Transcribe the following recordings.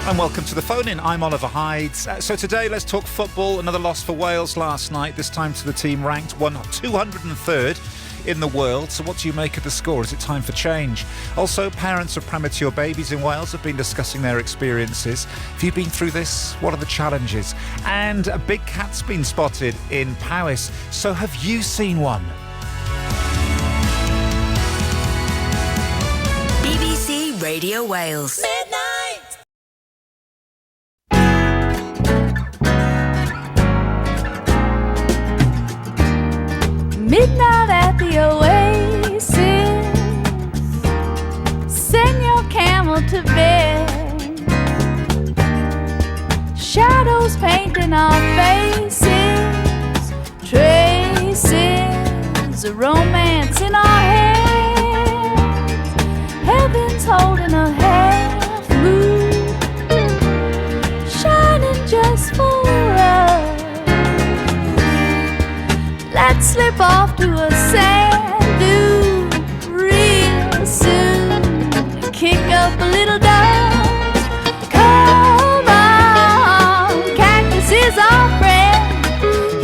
And welcome to the phone-in. I'm Oliver Hyde. So today, let's talk football. Another loss for Wales last night, this time to the team ranked 203rd in the world. So what do you make of the score? Is it time for change? Also, parents of premature babies in Wales have been discussing their experiences. Have you been through this? What are the challenges? And a big cat's been spotted in Powys. So have you seen one? BBC Radio Wales. Midnight at the Oasis. Send your camel to bed. Shadows painting our faces. Traces of romance in our heads. Heaven's holding a half moon, shining just for us. Let's slip off to a sand dune real soon. Kick up a little dust. Come on, cactus is our friend.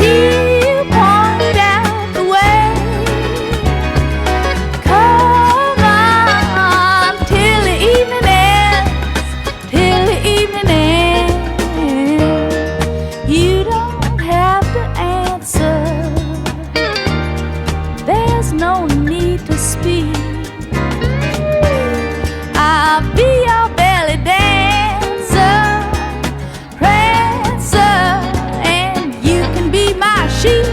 He'll point out the way. Come on, till the evening ends. Till the evening ends. You don't have to answer. There's no need to speak. I'll be your belly dancer, prancer, and you can be my sheep.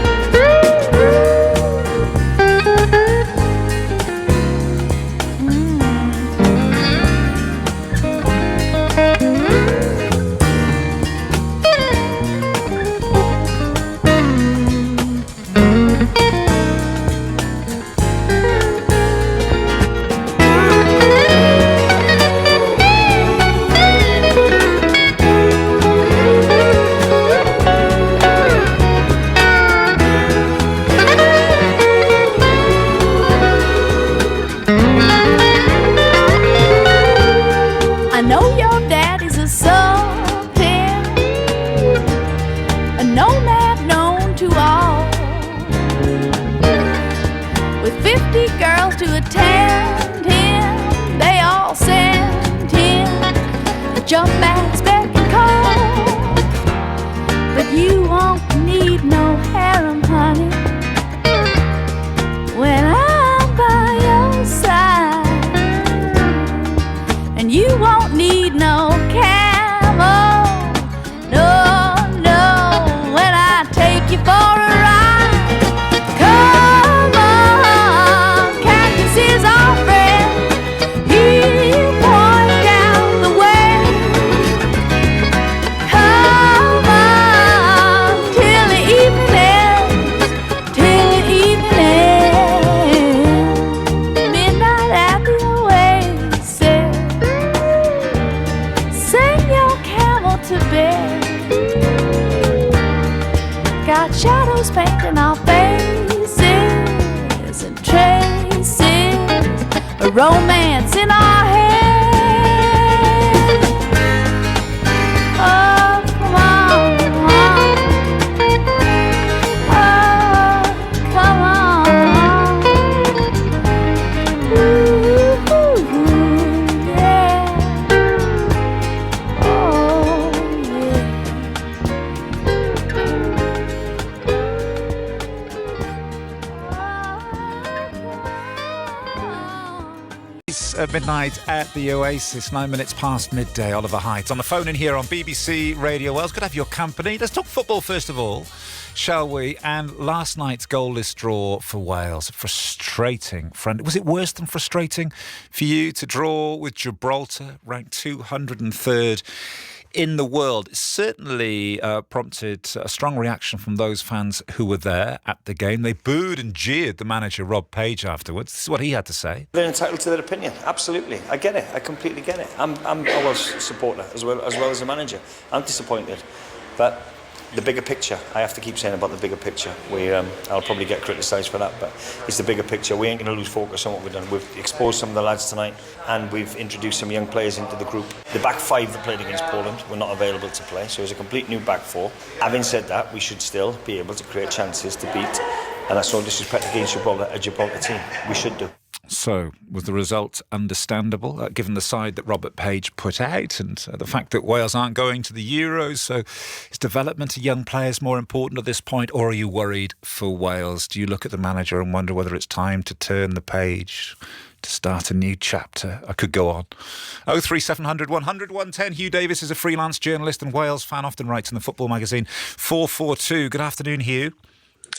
I know your daddy's a sultan, a nomad known to all, with 50 girls to attend him. They all send him a jump back beck and call. But you won't need no harem, honey, when I'm by your side. And you won't need no camel, no, no, when I take you for a ride. Come on, cactus is our friend. He'll point out the way. Come on, till the evening ends, till the evening ends. Midnight at the Oasis. Send your camel to bed. Got shadows painting our faces and traces of romance in our head. Oh, come on. Oh, come on. Ooh, yeah. Oh, yeah. It's midnight at the Oasis, 9 minutes past midday. Oliver Hyde on the phone in here on BBC Radio Wales. Good to have your company. Let's talk football first of all, shall we? And last night's goalless draw for Wales. Frustrating, friend. Was it worse than frustrating for you to draw with Gibraltar, ranked 203rd in the world? It certainly prompted a strong reaction from those fans who were there at the game. They booed and jeered the manager, Rob Page, afterwards. This is what he had to say. They're entitled to their opinion, absolutely. I get it, I completely get it. I'm a Welsh supporter as well as the manager. I'm disappointed, but the bigger picture. I have to keep saying about the bigger picture. I'll probably get criticised for that, but it's the bigger picture. We ain't going to lose focus on what we've done. We've exposed some of the lads tonight, and we've introduced some young players into the group. The back five that played against Poland were not available to play, so it's a complete new back four. Having said that, we should still be able to create chances to beat, and that's no disrespect against a Gibraltar team. We should do. So, was the result understandable, given the side that Robert Page put out and the fact that Wales aren't going to the Euros? So, is development of young players more important at this point, or are you worried for Wales? Do you look at the manager and wonder whether it's time to turn the page, to start a new chapter? I could go on. 03700 100 110. Hugh Davis is a freelance journalist and Wales fan, often writes in the Football magazine 442. Good afternoon, Hugh.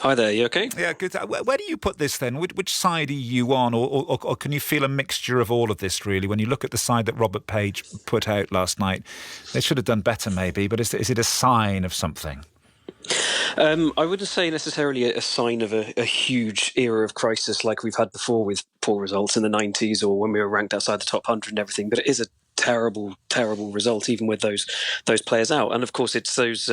Hi there, you okay? Yeah, good. Where do you put this then? Which side are you on? Or can you feel a mixture of all of this, really? When you look at the side that Robert Page put out last night, they should have done better maybe, but is it a sign of something? I wouldn't say necessarily a sign of a huge era of crisis like we've had before with poor results in the 90s or when we were ranked outside the top 100 and everything, but it is a terrible, terrible result even with those players out. And of course it's those...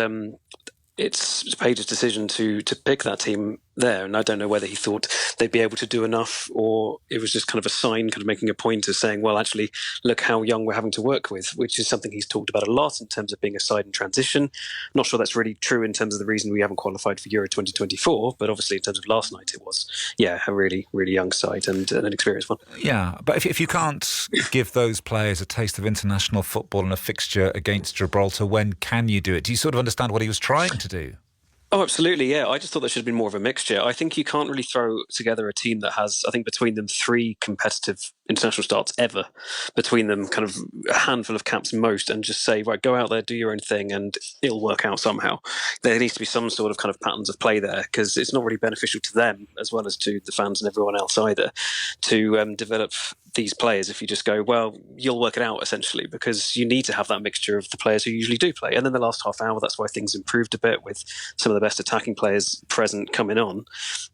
It's Page's decision to pick that team there, and I don't know whether he thought they'd be able to do enough, or it was just kind of a sign, kind of making a point of saying, well, actually, look how young we're having to work with, which is something he's talked about a lot in terms of being a side in transition. Not sure that's really true in terms of the reason we haven't qualified for Euro 2024, but obviously in terms of last night, it was, a really, really young side and an experienced one. Yeah, but if you can't give those players a taste of international football and a fixture against Gibraltar, when can you do it? Do you sort of understand what he was trying to do? Oh, absolutely, yeah. I just thought there should have been more of a mixture. I think you can't really throw together a team that has, I think, between them 3 competitive international starts ever, between them kind of a handful of caps most, and just say, right, go out there, do your own thing, and it'll work out somehow. There needs to be some sort of kind of patterns of play there, because it's not really beneficial to them, as well as to the fans and everyone else either, to develop these players if you just go, well, you'll work it out, essentially, because you need to have that mixture of the players who usually do play. And then the last half hour, that's why things improved a bit with some of the best attacking players present coming on.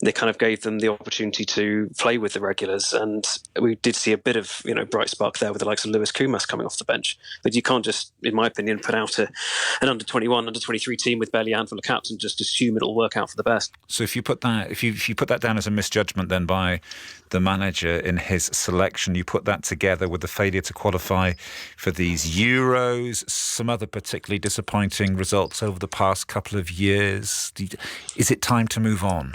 They kind of gave them the opportunity to play with the regulars, and we did see a bit of bright spark there with the likes of Lewis Kumas coming off the bench. But you can't just, in my opinion, put out an under-21, under-23 team with barely a handful of caps and just assume it'll work out for the best. So if you put that down as a misjudgment then by the manager in his selection, you put that together with the failure to qualify for these Euros, some other particularly disappointing results over the past couple of years, is it time to move on?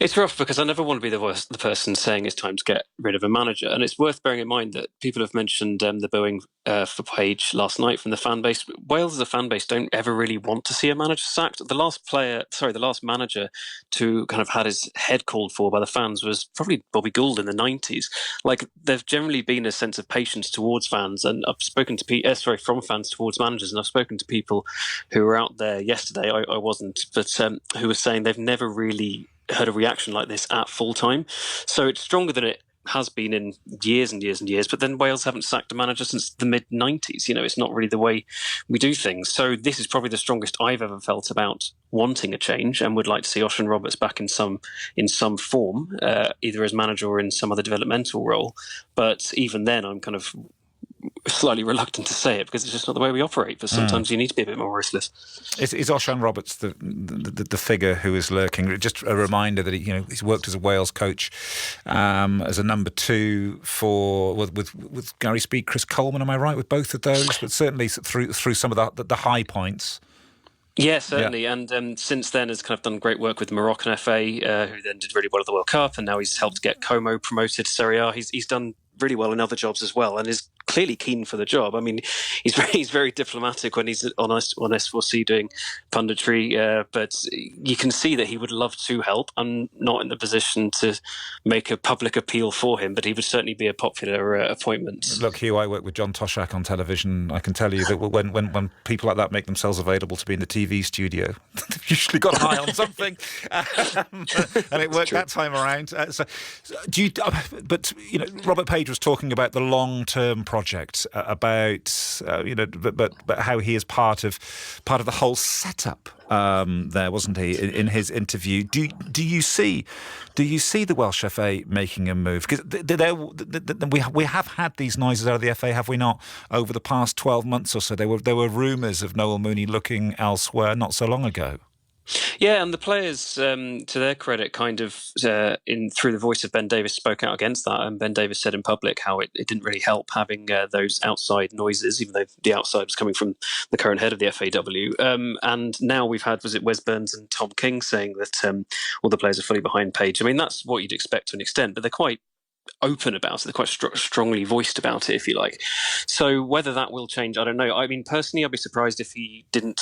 It's rough because I never want to be the person saying it's time to get rid of a manager. And it's worth bearing in mind that people have mentioned the booing for Page last night from the fan base. Wales as a fan base don't ever really want to see a manager sacked. The last manager to kind of had his head called for by the fans was probably Bobby Gould in the 90s. Like, there's generally been a sense of patience towards fans, and I've spoken to from fans towards managers, and I've spoken to people who were out there yesterday. I wasn't, but who were saying they've never really heard a reaction like this at full time. So it's stronger than it has been in years and years and years. But then Wales haven't sacked a manager since the mid-90s. It's not really the way we do things. So this is probably the strongest I've ever felt about wanting a change, and would like to see Ocean Roberts back in some form, either as manager or in some other developmental role. But even then, I'm kind of slightly reluctant to say it because it's just not the way we operate. But sometimes you need to be a bit more ruthless. Is Osian Roberts the figure who is lurking? Just a reminder that he's worked as a Wales coach, as a number 2 with Gary Speed, Chris Coleman. Am I right with both of those? But certainly through some of the high points. Yeah, certainly. Yeah. And since then has kind of done great work with the Moroccan FA, who then did really well at the World Cup, and now he's helped get Como promoted to Serie A. He's done really well in other jobs as well, and is clearly keen for the job. I mean, he's very diplomatic when he's on S4C doing punditry, but you can see that he would love to help. I'm not in the position to make a public appeal for him, but he would certainly be a popular appointment. Look, Hugh, I work with John Toshak on television. I can tell you that when people like that make themselves available to be in the TV studio, they've usually got an eye on something, and it worked that time around. But Robert Page was talking about the long-term project, about but how he is part of the whole setup. There wasn't he in his interview? Do you see the Welsh FA making a move? Because we have had these noises out of the FA, have we not? Over the past 12 months or so, there were rumours of Noel Mooney looking elsewhere not so long ago. Yeah, and the players, to their credit, kind of through the voice of Ben Davies, spoke out against that. And Ben Davies said in public how it didn't really help having those outside noises, even though the outside was coming from the current head of the FAW. And now we've had, was it Wes Burns and Tom King saying that all the players are fully behind Page. I mean, that's what you'd expect to an extent, but they're quite open about it. They're quite strongly voiced about it, if you like. So whether that will change, I don't know. I mean, personally, I'd be surprised if he didn't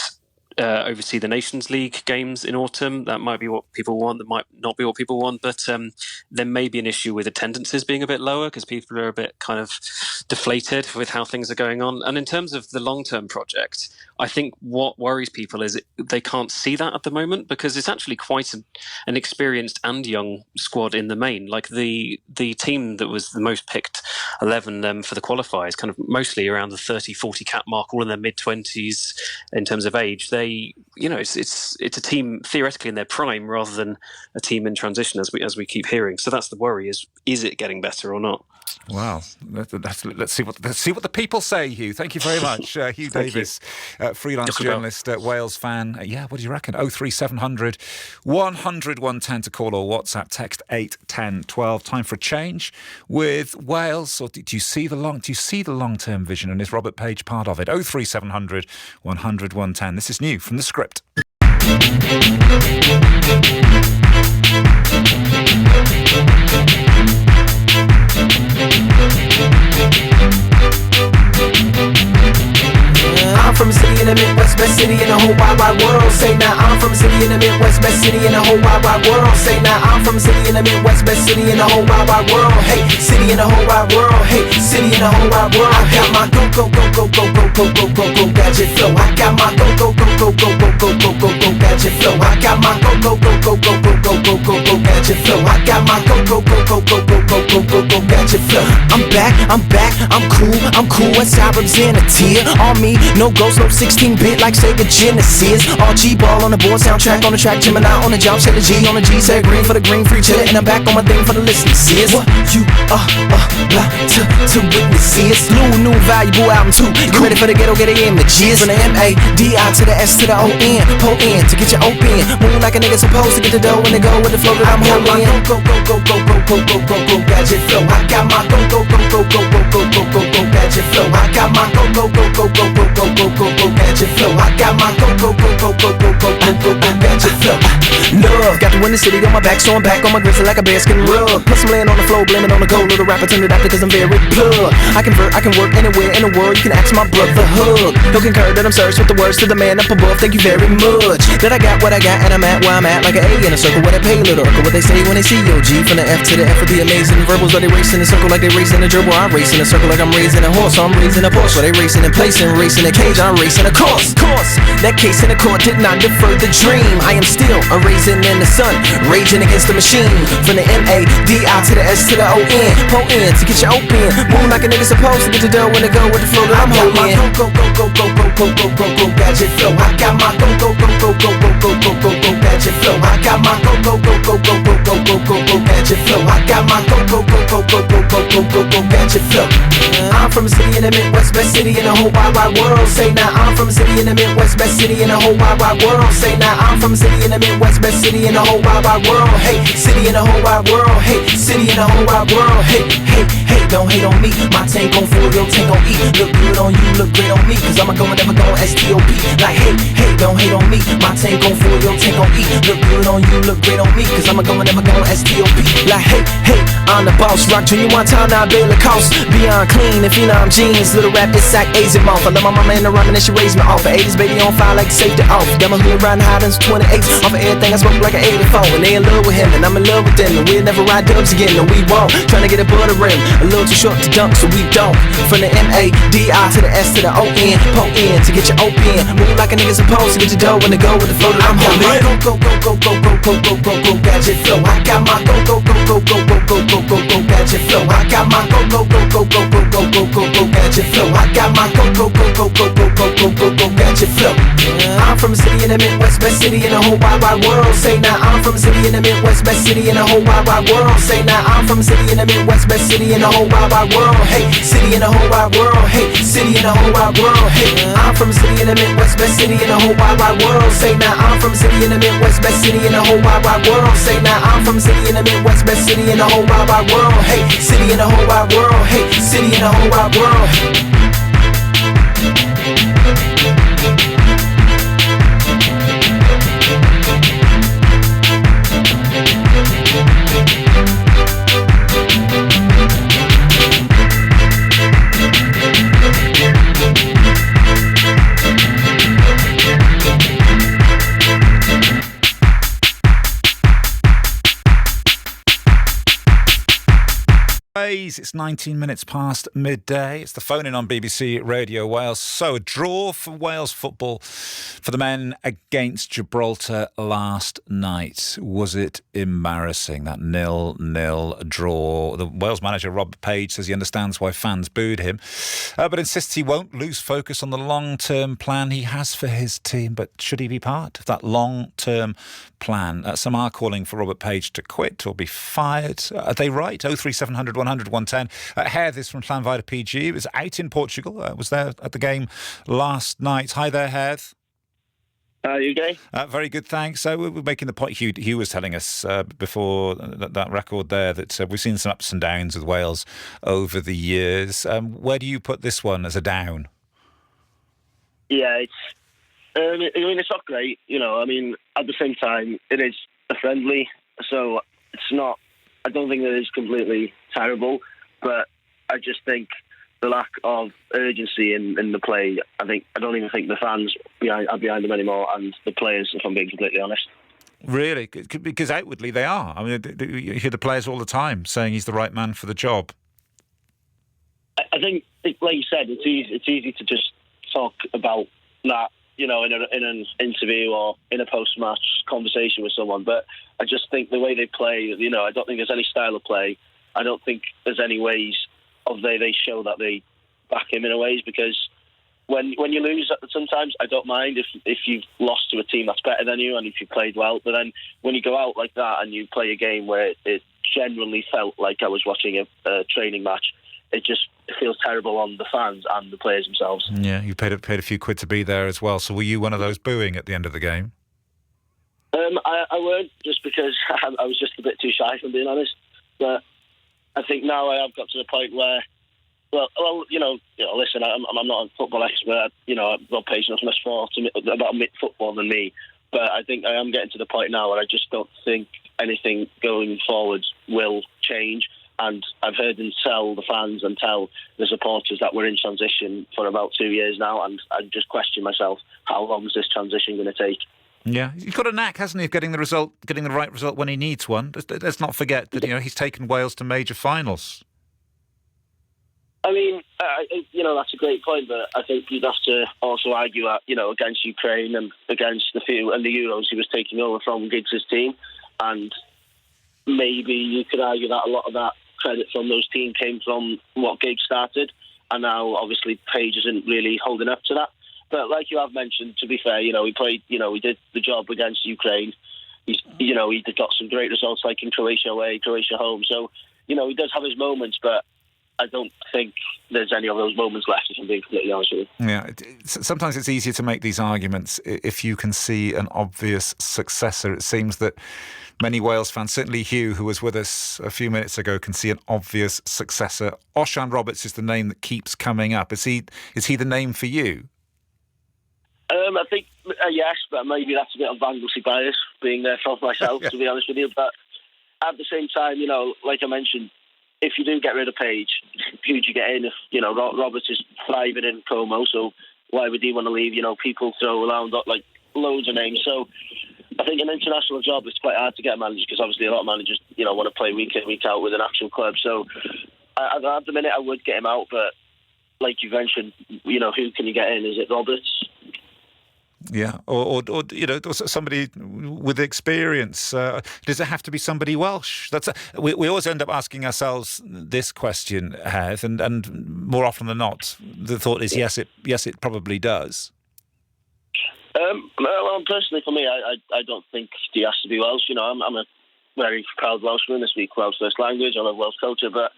oversee the Nations League games in autumn. That might be what people want. That might not be what people want. But there may be an issue with attendances being a bit lower because people are a bit kind of deflated with how things are going on. And in terms of the long-term project, I think what worries people is they can't see that at the moment because it's actually quite an experienced and young squad in the main. Like the team that was the most picked 11 for the qualifiers, kind of mostly around the 30-40 cap mark, all in their mid-20s in terms of age. It's a team theoretically in their prime rather than a team in transition, as we keep hearing. So that's the worry: is it getting better or not? Well, let's see what the people say, Hugh. Thank you very much, Hugh Davis, freelance journalist, Wales fan. What do you reckon? 03700 100 110 to call or WhatsApp, text 81012. Time for a change with Wales. Or do you see the long-term vision, and is Robert Page part of it? 03700 100 110. This is new from The Script. I'm from a city in the Midwest, best city in the whole wide world. Say now, I'm from a city in the Midwest, best city in the whole wide world. Say now, I'm from a city in the Midwest, best city in the whole wide world. Hey, city in the whole wide world. Hey, city in the whole wide world. I got my go gadget flow. I got my go gadget flow. I got my go gadget flow. I got my go gadget flow. I'm back, I'm cool. West side represent a tear on me. No ghost, no 16-bit like Sega Genesis. RG ball on the board, soundtrack on the track, Gemini on the job, set the G on the G, say green for the green, free chiller, and I'm back on my thing for the listeners. Sis, what you to witness is new valuable album too. You ready for the ghetto, get it images from the M-A-D-I to the S to the O-N, pull in to get you open. Move like a nigga supposed to get the dough when they go with the flow that I'm holding. Go gadget flow. I got my go gadget flow. I got my go gadget flow. I got my go gadget flow. Love, got the windy city on my back, so I'm back on my grizzly like a bearskin rug. Put some land on the floor, blame it on the gold. Little rapper turned it out because I'm very plug. I can work anywhere in the world. You can ask my brother Hug. He'll concur that I'm serious with the words to the man up above. Thank you very much. That I got what I got and I'm at where I'm at, like an A in a circle with a pay little circle. What they say when they see yo G from the F to the F with the amazing verbals. Are they racing in a circle like they racing a dribble? I'm racing a circle like I'm raising a horse. So I'm raising a Porsche. So they racing and placing, racing a cage. I'm racing a course. That case in the court did not defer the dream. I am still a raisin in the sun, raging against the machine. From the M-A-D-I to the S to the O-N, pull in to get you open. Move like a nigga supposed to get the dough when they go with the flow that I'm holding. Go gadget flow. I got my go gadget flow. I got my go gadget flow. I got my go gadget flow. I'm from a city in the Midwest, best city in the whole wide world. Say now, I'm from a city in the Midwest, best city in the whole wide world. Say now, I'm from a city in the Midwest, best city in the whole wide world. Hey, city in the whole wide world. Hey, city in the whole wide world. Hey, don't hate on me. My tank gon' full, your tank gon' eat. Look good on you, look great on me. Cause I'ma go and never go STOP. Like hey, don't hate on me. My tank gon' full, your tank gon' eat. Look good on you, look great on me. Cause I'ma go and never go STOP. Like hey, I'm the boss. Rock Junior one time, now Bailey Cost. Beyond clean and phenom jeans. Little rap, it's sack A's and mouth. I love my mama in the rhyming and she raised me off. 80s baby on fire like safety off. Got my hood riding high, 28s. Off of everything I smoke like an 85. before, and they in love with him, and I'm in love with them, and we'll never ride dubs again, no we won't. Trying to get above the rim, a little too short to dunk, so we don't. From the M-A-D-I to the S to the O-N, po-N to get your open. Move like a nigga supposed to get your dough when to go with the flow that I'm holding. Go, go, go, go, go, go, go, go, go, go, gadget flow. I got my go, go, go, go, go, go, go, go, go, go, gadget flow. I got my go, go, go, go, go, go, go, go, go, go, gadget flow. I got my go, go, go, go, go, go, go, go, go, go, gadget flow. I'm from a city in the Midwest, best city in the whole wide, wide world. Say now, I'm from a city in the Midwest, best city in the whole wide, wide world. Say now, I'm from a city in the Midwest, best city in the whole wide, wide world. Hey, city in the whole wide world. Hey, city in the whole wide world. Hey, I'm from a city in the Midwest, best city in the whole wide, wide world. Say now, I'm from a city in the Midwest, best city in the whole wide, wide world. Say now, I'm from a city in the Midwest, best city in the whole wide, wide world. Hey, city in the whole wide world. Hey, city in the whole wide world. It's 19 minutes past midday. It's the phone in on BBC Radio Wales. So a draw for Wales football for the men against Gibraltar last night. Was it embarrassing, that 0-0 draw? The Wales manager, Rob Page, says he understands why fans booed him, but insists he won't lose focus on the long-term plan he has for his team. But should he be part of that long-term plan? Some are calling for Robert Page to quit or be fired. Are they right? 03700 100 110. Heath is from Llanfair PG. It was out in Portugal. Was there at the game last night. Hi there, Heath. You okay? Very good, thanks. So we're making the point. Hugh was telling us before that record there that we've seen some ups and downs with Wales over the years. Where do you put this one as a down? Yeah, it's. I mean, it's not great. You know, I mean, at the same time, it is a friendly, so it's not. I don't think that it's completely terrible, but I just think the lack of urgency in the play. I don't even think the fans are behind them anymore, and the players, if I'm being completely honest. Really? Because outwardly they are. I mean, you hear the players all the time saying he's the right man for the job. I think, like you said, it's easy to just talk about that, you know, in an interview or in a post-match conversation with someone. But I just think the way they play, you know, I don't think there's any style of play. I don't think there's any ways of they show that they back him in a ways, because when you lose, sometimes I don't mind if you've lost to a team that's better than you and if you played well. But then when you go out like that and you play a game where it genuinely felt like I was watching a training match, it just feels terrible on the fans and the players themselves. Yeah, you paid a few quid to be there as well. So were you one of those booing at the end of the game? I weren't, just because I was just a bit too shy, if I'm being honest. But I think now I have got to the point where, well, you know, listen, I'm not a football expert. You know, Rob Page knows much more about football than me. But I think I am getting to the point now where I just don't think anything going forward will change. And I've heard them tell the fans and tell the supporters that we're in transition for about 2 years now, and I just question myself, how long is this transition going to take? Yeah, he's got a knack, hasn't he, of getting the right result when he needs one. Let's not forget that, you know, he's taken Wales to major finals. I mean, you know, that's a great point, but I think you'd have to also argue that, you know, against Ukraine and against the Euros, he was taking over from Giggs' team, and maybe you could argue that a lot of that credit from those teams came from what Giggs started, and now obviously Page isn't really holding up to that. But like you have mentioned, to be fair, you know, he played, you know, he did the job against Ukraine. He got some great results, like in Croatia away, Croatia home. So, you know, he does have his moments, but I don't think there's any of those moments left, if I'm being completely honest with you. Yeah, sometimes it's easier to make these arguments if you can see an obvious successor. It seems that many Wales fans, certainly Hugh, who was with us a few minutes ago, can see an obvious successor. Osian Roberts is the name that keeps coming up. Is he the name for you? I think, yes, but maybe that's a bit of Anglesey bias, being there for myself, to be honest with you. But at the same time, you know, like I mentioned, if you do get rid of Page, who do you get in? If, you know, Roberts is thriving in Como, so why would he want to leave? You know, people throw around like loads of names. So I think an international job, it's quite hard to get a manager because obviously a lot of managers, want to play week in, week out with an actual club. So at the minute, I would get him out, but like you mentioned, who can you get in? Is it Roberts? Yeah, or somebody with experience. Does it have to be somebody Welsh? We always end up asking ourselves this question, Heath, and more often than not, the thought is yes, it probably does. Well, personally, for me, I don't think he has to be Welsh. I'm a very proud Welshman. I speak Welsh first language. I'm a Welsh culture, but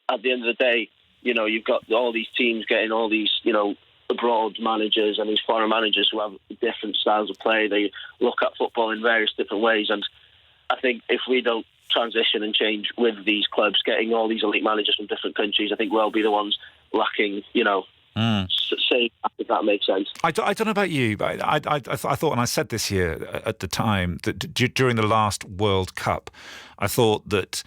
at the end of the day, you've got all these teams getting all these, abroad managers and these foreign managers who have different styles of play. They look at football in various different ways, and I think if we don't transition and change with these clubs, getting all these elite managers from different countries, I think we'll be the ones lacking, if that makes sense. I don't know about you, but I thought, and I said this here at the time, that during the last World Cup, I thought that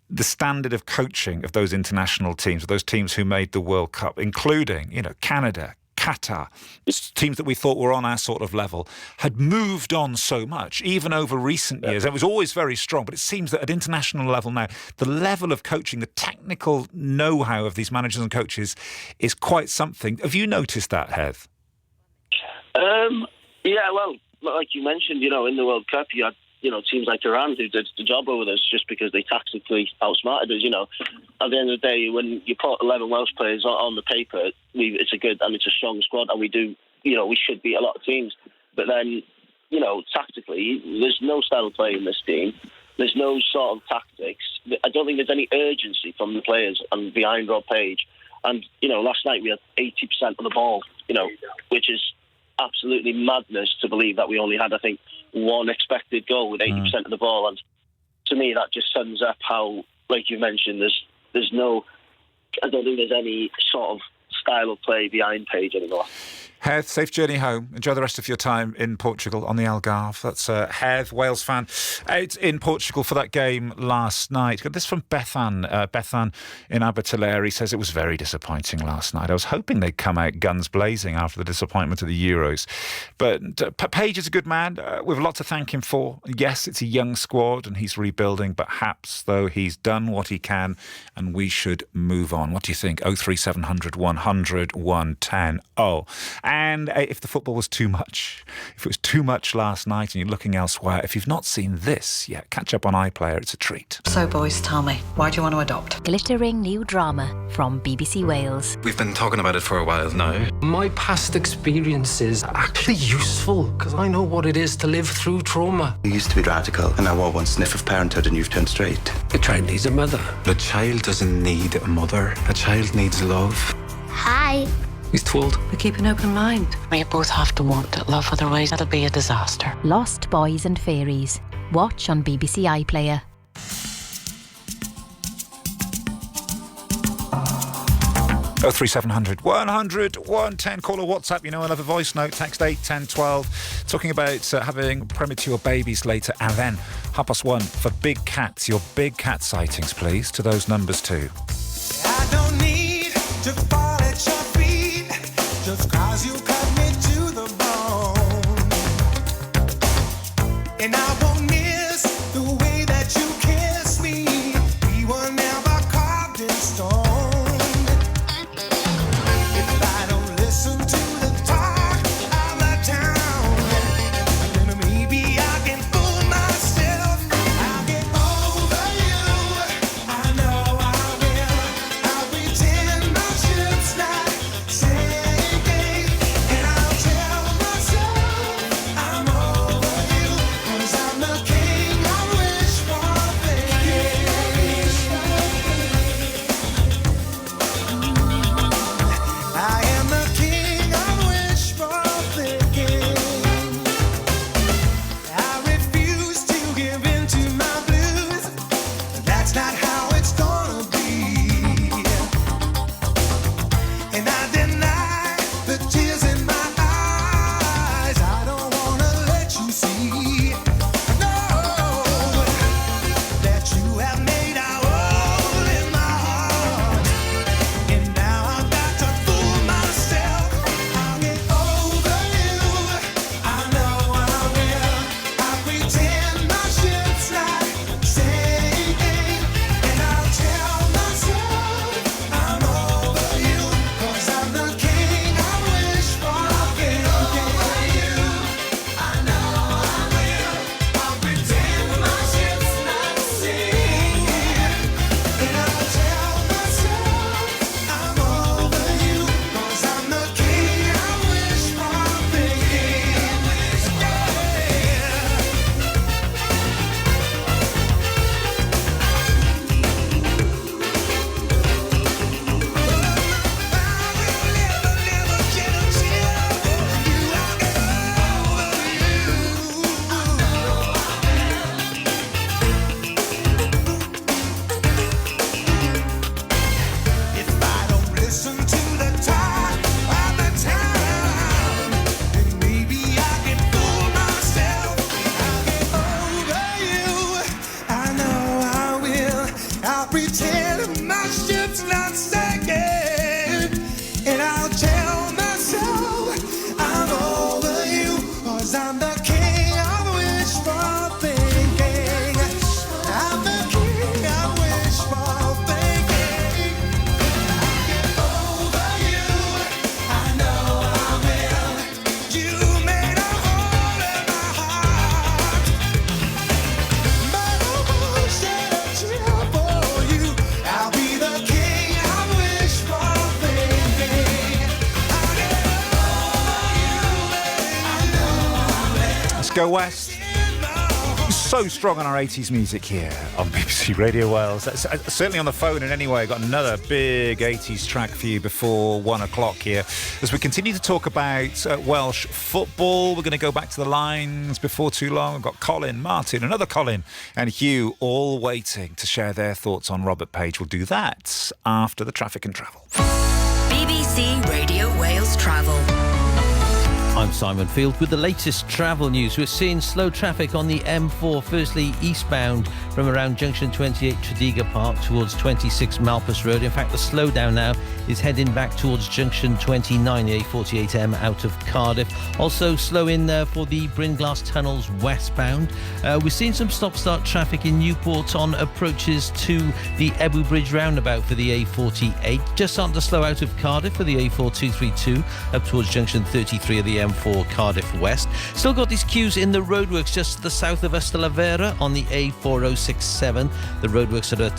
the standard of coaching of those international teams, of those teams who made the World Cup, including, Canada, Qatar, teams that we thought were on our sort of level, had moved on so much, even over recent years. It was always very strong, but it seems that at international level now, the level of coaching, the technical know-how of these managers and coaches is quite something. Have you noticed that, Heath? Yeah, well, like you mentioned, in the World Cup, you had teams like Iran who did the job over us just because they tactically outsmarted us. At the end of the day, when you put 11 Welsh players on the paper, it's a good and it's a strong squad, and we do, we should beat a lot of teams. But then, tactically, there's no style of play in this team. There's no sort of tactics. I don't think there's any urgency from the players and behind Rob Page. And, last night we had 80% of the ball, which is absolutely madness to believe that we only had, I think, one expected goal with 80% of the ball. And to me, that just sums up how, like you mentioned, there's no, I don't think there's any sort of style of play behind Page anymore. Heath, safe journey home. Enjoy the rest of your time in Portugal on the Algarve. That's Heath, Wales fan, out in Portugal for that game last night. Got this from Bethan. Bethan in Abertillery says it was very disappointing last night. I was hoping they'd come out guns blazing after the disappointment of the Euros. But Page is a good man. We've a lot to thank him for. Yes, it's a young squad and he's rebuilding. Perhaps, though, he's done what he can and we should move on. What do you think? 03700 100 110. And if the football was too much, if it was too much last night and you're looking elsewhere, if you've not seen this yet, catch up on iPlayer. It's a treat. So, boys, tell me, why do you want to adopt? Glittering new drama from BBC Wales. We've been talking about it for a while now. My past experiences are actually useful because I know what it is to live through trauma. You used to be radical, and now one sniff of parenthood and you've turned straight. The child needs a mother. The child doesn't need a mother. A child needs love. Hi. He's told. We keep an open mind. We both have to want love, otherwise it'll be a disaster. Lost Boys and Fairies. Watch on BBC iPlayer. Oh, 03700 100 110. Call or WhatsApp. Another voice note. Text 8 10 12. Talking about having premature babies later. And then 1:30 for big cats. Your big cat sightings, please. To those numbers too. I don't need to fall at your feet just 'cause you cut me to the bone. And I won't miss the way that you kiss me. We were never carved in stone. If I don't listen to the talk of the town, then maybe I can fool myself. I'll get over you. I know I will. I'll pretend my ship's not sinking. and I'll tell myself I'm over you, 'cause I'm the king of wishful thinking. I'm the king of wishful thinking. Over you, I know I will. You made a hole in my heart, but I won't shed a tear for you. I'll be the king of wishful thinking. I'll get over you, I know I will. Let's go west. So strong on our 80s music here on BBC Radio Wales. That's, certainly on the phone and anyway, got another big 80s track for you before 1 o'clock here. As we continue to talk about Welsh football, we're going to go back to the lines before too long. We've got Colin, Martin, another Colin and Hugh all waiting to share their thoughts on Robert Page. We'll do that after the traffic and travel. BBC Radio Wales Travel. I'm Simon Field with the latest travel news. We're seeing slow traffic on the M4, firstly eastbound from around junction 28 Tredegar Park towards 26 Malpas Road. In fact, the slowdown now is heading back towards junction 29, the A48M out of Cardiff. Also slow in there for the Brynglas Tunnels westbound. We're seeing some stop-start traffic in Newport on approaches to the Ebbw Bridge roundabout for the A48. Just starting to slow out of Cardiff for the A4232 up towards junction 33 of the M4 Cardiff West. Still got these queues in the roadworks just to the south of Ystalyfera on the A4067. The roadworks are at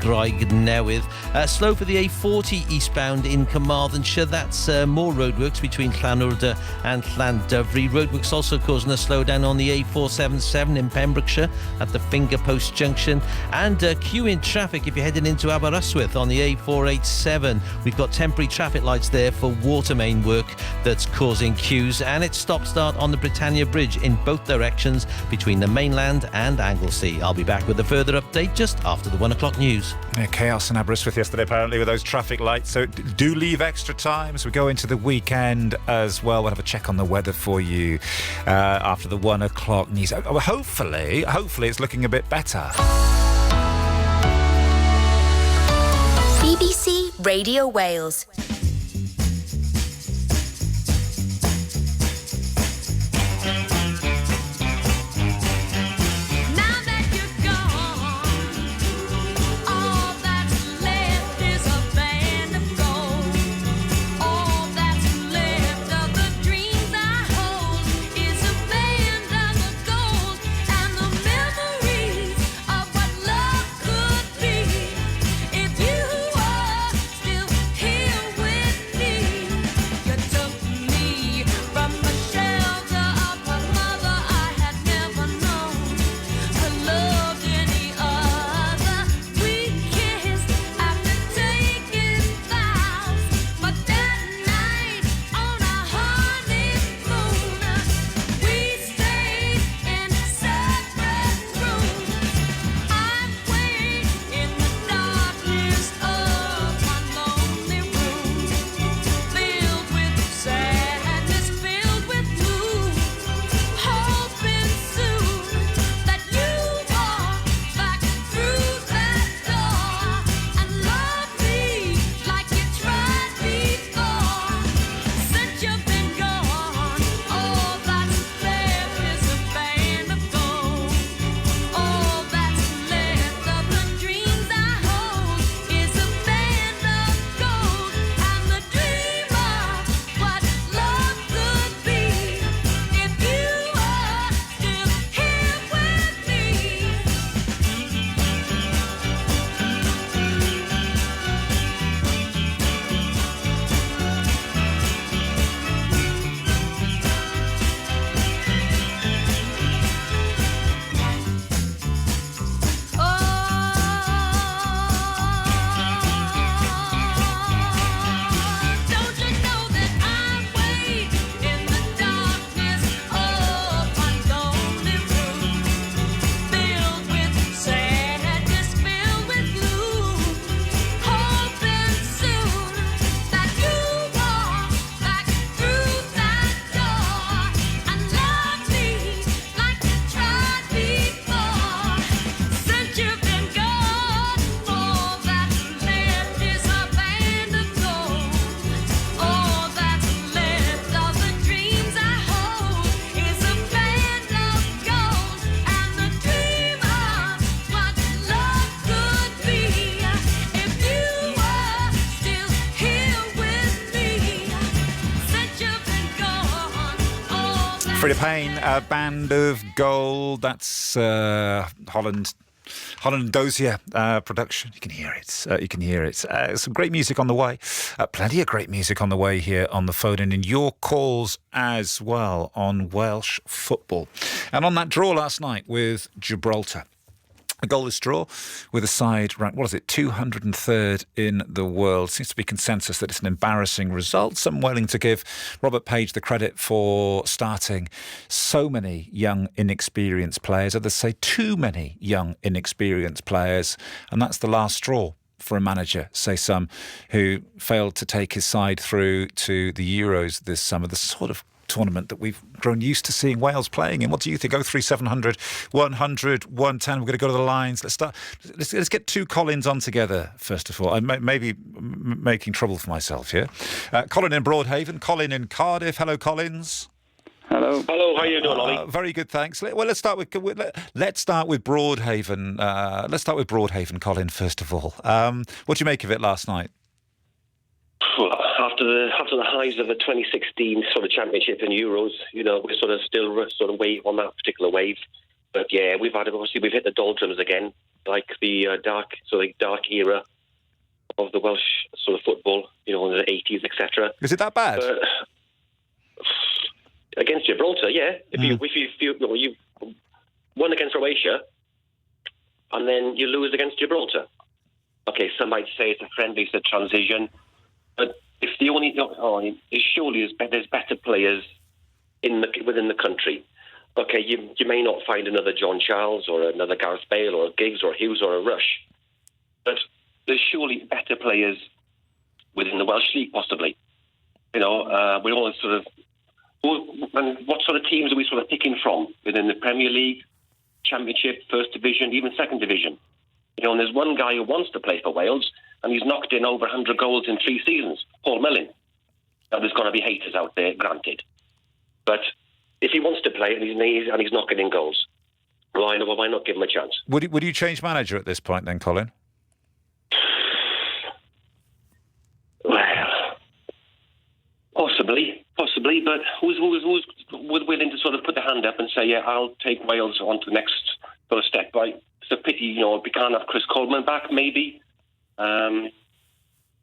Graig Newydd. Slow for the A40 eastbound in Carmarthenshire. That's more roadworks between Llanwrda and Llandyfri. Roadworks also causing a slowdown on the A477 in Pembrokeshire at the Finger Post Junction. And queue in traffic if you're heading into Aberystwyth on the A487. We've got temporary traffic lights there for water main work that's causing queues. And it's stop-start on the Britannia Bridge in both directions between the mainland and Anglesey. I'll be back with a further update just after the 1 o'clock news. Yeah, chaos in Aberystwyth yesterday apparently with those traffic lights, so do leave extra time as we go into the weekend as well. We'll have a check on the weather for you after the 1 o'clock news. Hopefully it's looking a bit better. BBC Radio Wales. If you are still here with Frida Payne, a Band of Gold. That's Holland and Dozier production. You can hear it. You can hear it. Some great music on the way. Plenty of great music on the way here on the phone and in your calls as well on Welsh football. And on that draw last night with Gibraltar. A goalless draw with a side ranked, 203rd in the world. Seems to be consensus that it's an embarrassing result. Some willing to give Robert Page the credit for starting so many young, inexperienced players. Others say too many young, inexperienced players. And that's the last straw for a manager, say some, who failed to take his side through to the Euros this summer. The sort of tournament that we've grown used to seeing Wales playing in. What do you think? 03700 100 110. We're going to go to the lines. Let's get two Collins on together first of all. I'm maybe making trouble for myself here. Colin in Broadhaven, Colin in Cardiff. Hello, Collins. Hello. Hello. How you doing, Ollie? Very good, thanks. Well, let's start with Broadhaven. Let's start with Broadhaven, Colin. First of all, what do you make of it last night? After the highs of the 2016 sort of championship and Euros, we're sort of still waiting on that particular wave. But yeah, we've hit the doldrums again, like the dark era of the Welsh sort of football, in the 80s, etc. Is it that bad? Against Gibraltar, yeah. If you won against Croatia, and then you lose against Gibraltar. Okay, some might say it's a friendly, it's a transition, but if the only surely there's better players within the country. Okay, you may not find another John Charles or another Gareth Bale or a Giggs or a Hughes or a Rush, but there's surely better players within the Welsh League, possibly. We're all sort of. And what sort of teams are we sort of picking from within the Premier League, Championship, First Division, even Second Division? And there's one guy who wants to play for Wales, and he's knocked in over 100 goals in 3 seasons, Paul Millen. Now, there's going to be haters out there, granted. But if he wants to play and he's knocking in goals, why not give him a chance? Would you change manager at this point then, Colin? Well, possibly, but who's willing to sort of put their hand up and say, yeah, I'll take Wales on to the next sort of step? It's a pity, we can't have Chris Coleman back, maybe. I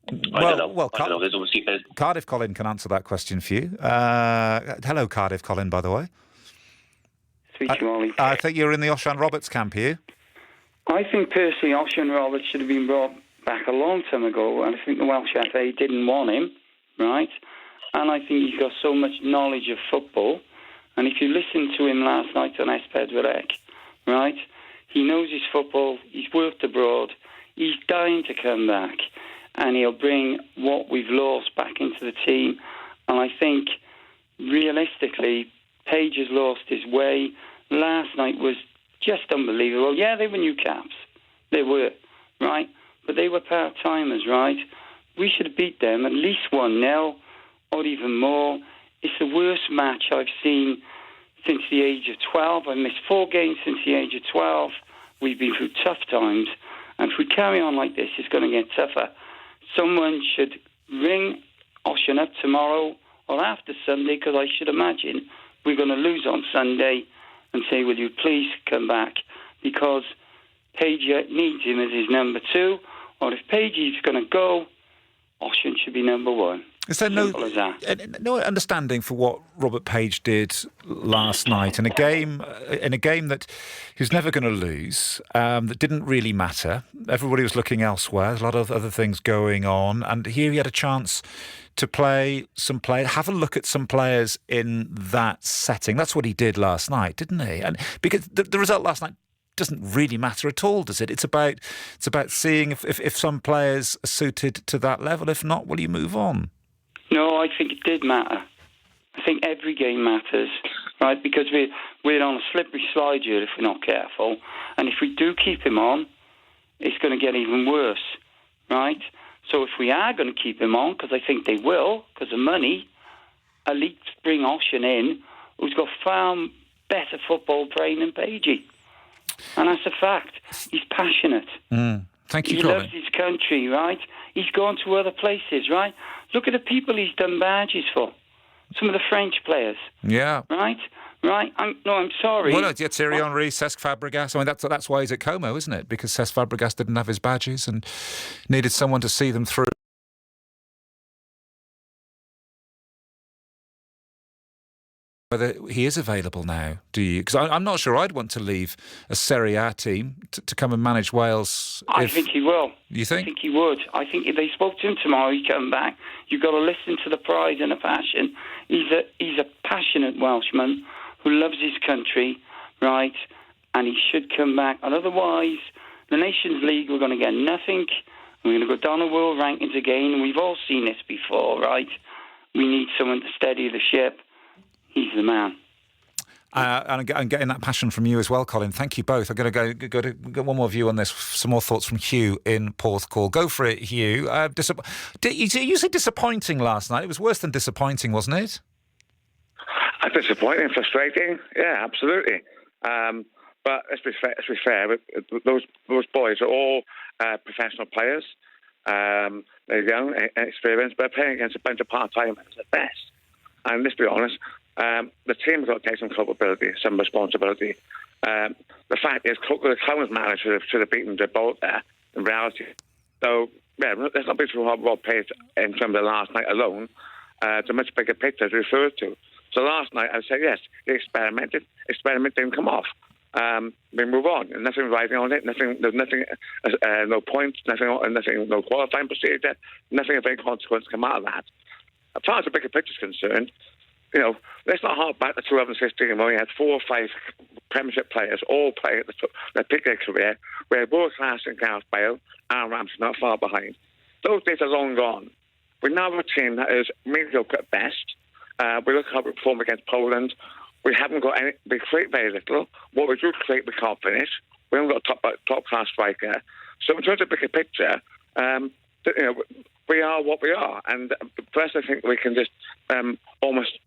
don't know. There's obviously Cardiff Colin can answer that question for you. Hello, Cardiff Colin, by the way. Sweet Molly. I think you're in the Osian Roberts camp here. I think personally Osian Roberts should have been brought back a long time ago, and I think the Welsh FA didn't want him, right? And I think he's got so much knowledge of football, and if you listen to him last night on Esbedwarec, right, he knows his football, he's worked abroad, he's dying to come back, and he'll bring what we've lost back into the team. And I think, realistically, Page has lost his way. Last night was just unbelievable. Yeah, they were new caps. They were, right? But they were part-timers, right? We should have beat them at least 1-0 or even more. It's the worst match I've seen since the age of 12. I missed 4 games since the age of 12. We've been through tough times. And if we carry on like this, it's going to get tougher. Someone should ring Osian up tomorrow or after Sunday, because I should imagine we're going to lose on Sunday, and say, will you please come back? Because Page needs him as his number 2. Or if Page is going to go, Osian should be number 1. Is there no understanding for what Robert Page did last night in a game that he was never going to lose, that didn't really matter? Everybody was looking elsewhere. There's a lot of other things going on, and here he had a chance to have a look at some players in that setting. That's what he did last night, didn't he? And because the result last night doesn't really matter at all, does it? It's about seeing if some players are suited to that level. If not, will you move on? No, I think it did matter. I think every game matters, right? Because we're on a slippery slide here if we're not careful. And if we do keep him on, it's going to get even worse, right? So if we are going to keep him on, because I think they will, because of money, at least bring Osian in, who's got far better football brain than Pagey. And that's a fact. He's passionate. Thank you, He loves his country, right? He's gone to other places, right? Look at the people he's done badges for. Some of the French players. Yeah. Right? right? I'm sorry. Well, no, yeah, Thierry Henry, Cesc Fabregas. I mean, that's why he's at Como, isn't it? Because Cesc Fabregas didn't have his badges and needed someone to see them through. Whether he is available now, do you? Because I'm not sure I'd want to leave a Serie A team to come and manage Wales. I think he will. You think? I think he would. I think if they spoke to him tomorrow, he'd come back. You've got to listen to the pride and the passion. He's a passionate Welshman who loves his country, right? And he should come back. And otherwise, the Nations League, we're going to get nothing. We're going to go down the world rankings again. And we've all seen this before, right? We need someone to steady the ship. He's the man. And I'm getting that passion from you as well, Colin. Thank you both. I'm going to go to get one more view on this. Some more thoughts from Hugh in Porthcawl. Go for it, Hugh. You say disappointing last night. It was worse than disappointing, wasn't it? Disappointing, frustrating. Yeah, absolutely. But let's be fair. Those boys are all professional players. They're young, experienced, but playing against a bunch of part-timers at best. And let's be honest. The team's got to take some culpability, some responsibility. The fact is, the Cowans manager should have beaten the Bolt there, in reality. So, yeah, let's not be too hard Rob Page in terms of last night alone. It's a much bigger picture to refer to. So last night, I'd say, yes, he experimented. Experiment didn't come off. We move on. There's nothing riding on it. There's nothing, no points, nothing, no qualifying procedure, nothing of any consequence come out of that. As far as the bigger picture is concerned, you know, let's not hark back to 2016 when we had 4 or 5 Premiership players all playing at the peak of their career. We had world-class in Gareth Bale, Aaron Ramsey not far behind. Those days are long gone. We now have a team that is mediocre at best. We look how we perform against Poland. We haven't got any. We create very little. What we do create, we can't finish. We haven't got a top-class striker. So in terms of bigger picture, you know, we are what we are. And for us, I think we can just almost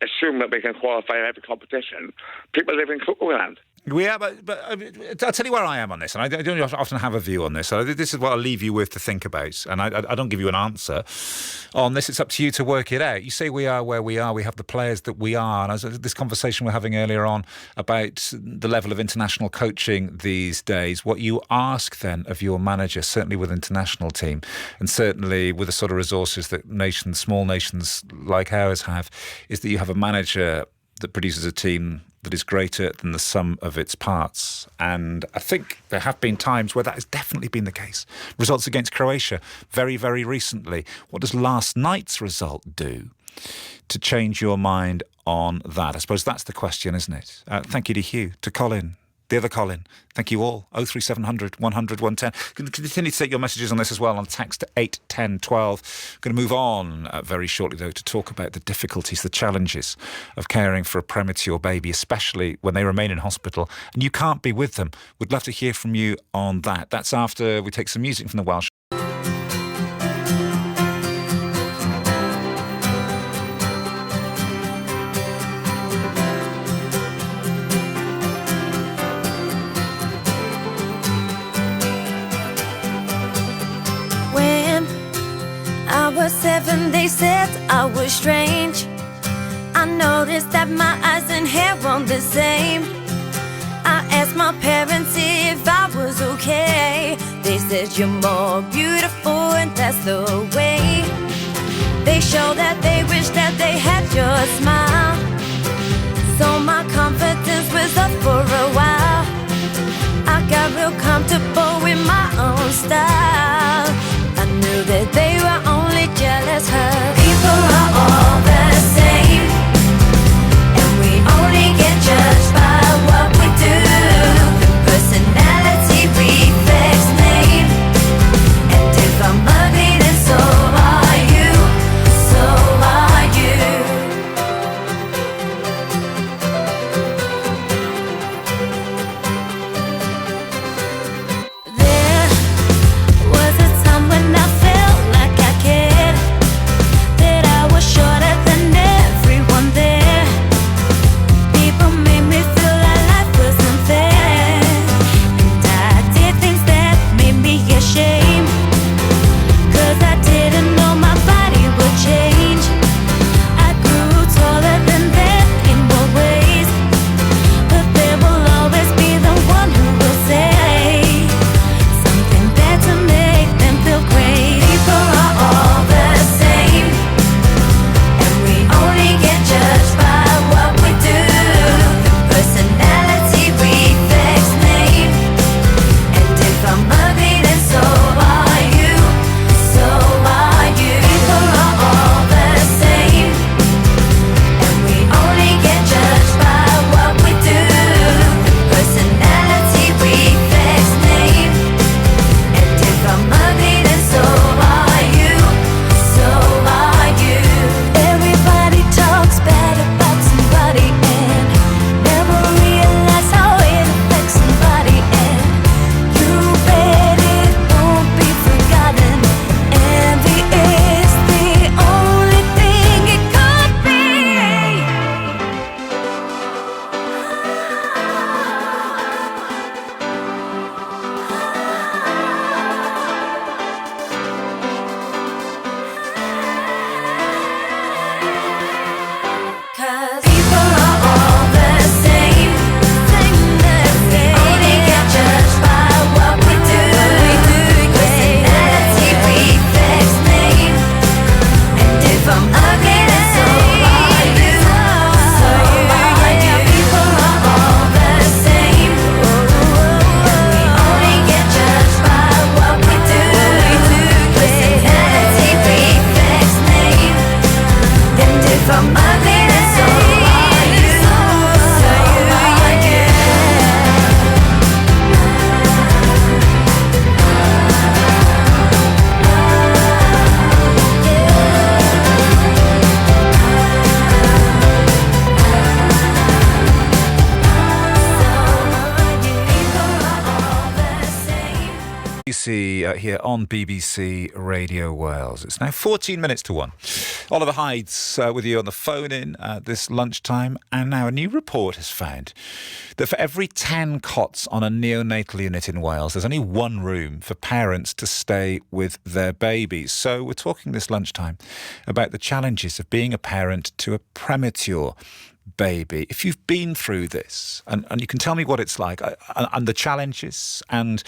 assume that we can qualify in every competition. People live in cuckoo land. Yeah, but I'll tell you where I am on this, and I don't often have a view on this. So this is what I'll leave you with to think about, and I don't give you an answer on this. It's up to you to work it out. You say we are where we are. We have the players that we are, and as this conversation we're having earlier on about the level of international coaching these days, what you ask then of your manager, certainly with international team, and certainly with the sort of resources that small nations like ours have, is that you have a manager that produces a team that is greater than the sum of its parts. And I think there have been times where that has definitely been the case. Results against Croatia very, very recently. What does last night's result do to change your mind on that? I suppose that's the question, isn't it? Thank you to Hugh, to Colin, the other Colin. Thank you all. 03700 100 110. Continue to take your messages on this as well on text to 81012. Going to move on very shortly, though, to talk about the difficulties, the challenges of caring for a premature baby, especially when they remain in hospital and you can't be with them. We'd love to hear from you on that. That's after we take some music from the Welsh. Was 7, they said I was strange. I noticed that my eyes and hair weren't the same. I asked my parents if I was okay. They said you're more beautiful and that's the way. They showed that they wish that they had your smile. So my confidence was up for a while. I got real comfortable with my own style. I knew that they were only jealous. People are all the same, and we only get judged by what we do. Personality reflects name, and if I'm ugly, then so are you. So are you. There was a time when I felt like I cared. BBC here on BBC Radio Wales. It's now 14 minutes to 1. Oliver Hyde's with you on the phone-in this lunchtime, and now a new report has found that for every 10 cots on a neonatal unit in Wales, there's only one room for parents to stay with their babies. So we're talking this lunchtime about the challenges of being a parent to a premature baby. If you've been through this, and you can tell me what it's like, and the challenges and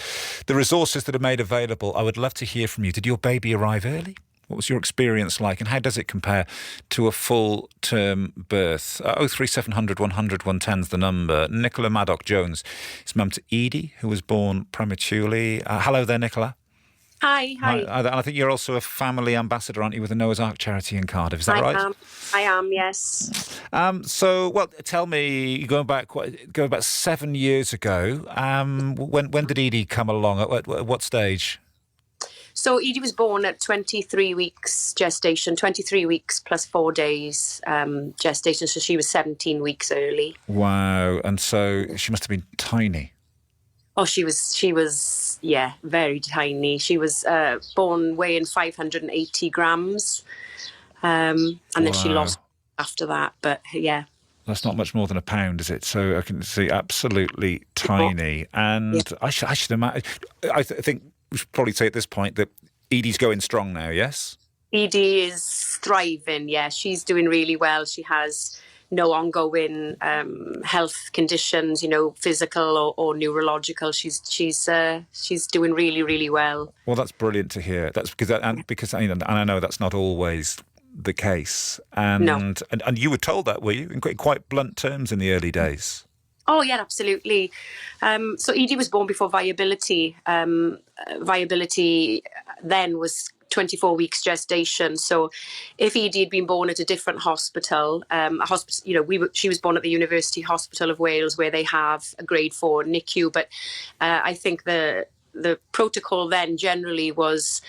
the resources that are made available, I would love to hear from you. Did your baby arrive early? What was your experience like, and how does it compare to a full-term birth? 03700 100 110 is the number. Nicola Maddock-Jones is mum to Edie, who was born prematurely. Hello there, Nicola. Hi. I think you're also a family ambassador, aren't you, with the Noah's Ark charity in Cardiff? Is that right? I am, yes. Tell me, going back 7 years ago, when did Edie come along? At what stage? So Edie was born at 23 weeks gestation, 23 weeks plus 4 days gestation, so she was 17 weeks early. Wow, and so she must have been tiny. Oh, she was, yeah, very tiny. She was born weighing 580 grams, and then she lost after that. But yeah, that's not much more than a pound, is it? So I can see absolutely tiny. And yeah. I should imagine. I think we should probably say at this point that Edie's going strong now. Yes, Edie is thriving. Yeah, she's doing really well. She has no ongoing health conditions, physical or neurological. She's doing really, really well. Well, that's brilliant to hear. That's because I know that's not always the case. And you were told that, were you, in quite blunt terms in the early days? Oh yeah, absolutely. So Edie was born before viability. Viability then was 24 weeks gestation. So if Edie had been born at a different hospital, she was born at the University Hospital of Wales, where they have a grade 4 NICU. But I think the protocol then generally was,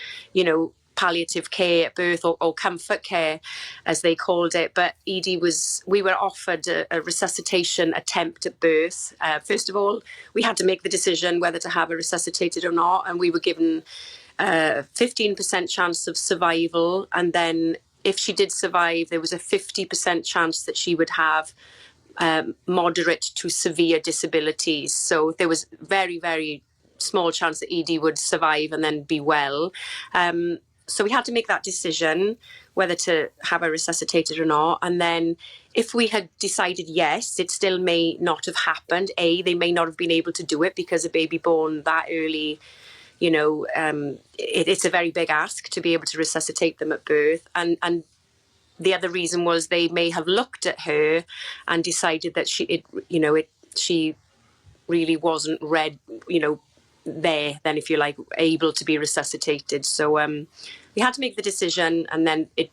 palliative care at birth or comfort care, as they called it. But we were offered a resuscitation attempt at birth. First of all, we had to make the decision whether to have her resuscitated or not, and we were given 15% chance of survival, and then if she did survive, there was a 50% chance that she would have moderate to severe disabilities. So there was very, very small chance that Edie would survive and then be well. So we had to make that decision whether to have her resuscitated or not. And then if we had decided yes, it still may not have happened. They may not have been able to do it because a baby born that early, it's a very big ask to be able to resuscitate them at birth. And the other reason was they may have looked at her and decided that she really wasn't there then, if you like, able to be resuscitated. So we had to make the decision, and then it